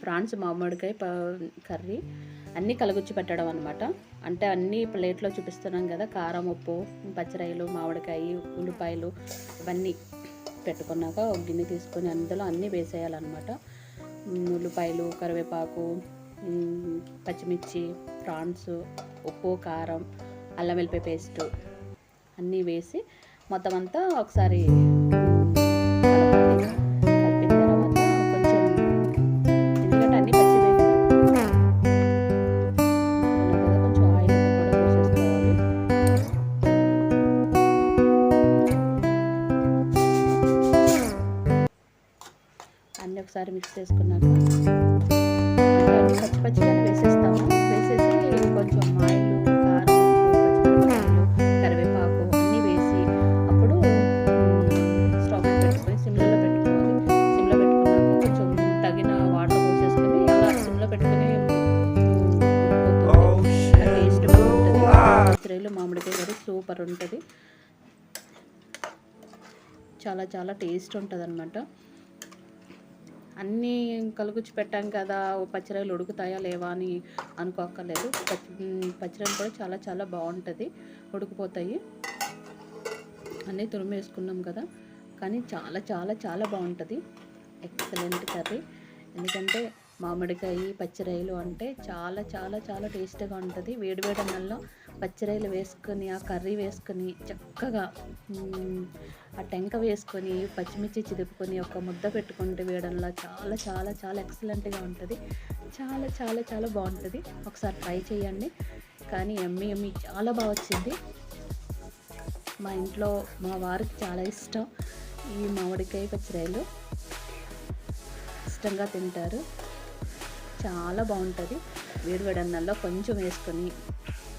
Prawns మామిడికాయ curry అన్నీ కలగుచ్చి పెట్టడం అనమాట. అంటే అన్నీ ప్లేట్లో చూపిస్తున్నాం కదా, కారం, ఉప్పు, పచ్చిరాయలు, మామిడికాయ, ఉల్లిపాయలు ఇవన్నీ పెట్టుకున్నాక ఒక గిన్నె తీసుకొని అందులో అన్నీ వేసేయాలన్నమాట. ఉల్లిపాయలు, కరివేపాకు, పచ్చిమిర్చి, ప్రాన్స్, ఉప్పు, కారం, అల్లం వెల్లిపాయ పేస్టు అన్నీ వేసి మొత్తం అంతా ఒకసారి కలిపిన తర్వాత కొంచెం, ఎందుకంటే అన్నీ పచ్చివే కదా, కొంచెం ఆయిల్ కూడా పోసేసుకోవాలి. అన్నీ ఒకసారి మిక్స్ చేసుకున్నాక అన్నీ పచ్చి పచ్చిగానే వేసేస్తాము. వేసేసి కొంచెం ఆయిల్, కారం, పచ్చిమిరపకాయలు, కరివేపాకు అన్నీ వేసి అప్పుడు స్టవ్ మీద పెట్టుకొని సిమ్లో పెట్టుకోవాలి. సిమ్లో పెట్టుకున్నాక కొంచెం తగిన వాటర్ పోసేసుకొని అలా సిమ్లో పెట్టుకుని టేస్ట్ బాగుంటుంది. పచ్చిరాయలు మామిడికాయ కర్రీ సూపర్ ఉంటుంది. చాలా చాలా టేస్ట్ ఉంటుంది అన్నమాట. అన్నీ కలుగుచ్చి పెట్టాం కదా, పచ్చిరాయలు ఉడుకుతాయా లేవా అని అనుకోక్కర్లేదు. పచ్చిరాయలు కూడా చాలా చాలా బాగుంటుంది, ఉడికిపోతాయి. అన్నీ తురిమి వేసుకున్నాం కదా, కానీ చాలా చాలా చాలా బాగుంటుంది. Excellent curry. ఎందుకంటే మామిడికాయ పచ్చిరాయలు అంటే చాలా చాలా చాలా టేస్టీగా ఉంటుంది. వేడివేడి అన్నంలో పచ్చిరాయలు వేసుకొని ఆ కర్రీ వేసుకొని చక్కగా ఆ టెంక వేసుకొని పచ్చిమిర్చి చిదుపుకొని ఒక ముద్ద పెట్టుకుంటే వేయడంలో చాలా చాలా చాలా ఎక్సలెంట్గా ఉంటుంది. చాలా చాలా చాలా బాగుంటుంది. ఒకసారి ట్రై చేయండి. కానీ ఎమ్మి చాలా బాగా వచ్చింది. మా ఇంట్లో మా వారికి చాలా ఇష్టం ఈ మామిడికాయ పచ్చిరాయలు, ఇష్టంగా తింటారు. చాలా బాగుంటుంది. వేడివేడి అన్నంలో కొంచెం వేసుకొని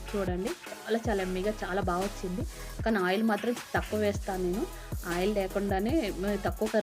చూడండి, చాలా చాలా ఎమ్మీగా చాలా బాగా వచ్చింది. కానీ ఆయిల్ మాత్రం తక్కువ వేస్తాను నేను. ఆయిల్ లేకుండానే తక్కువ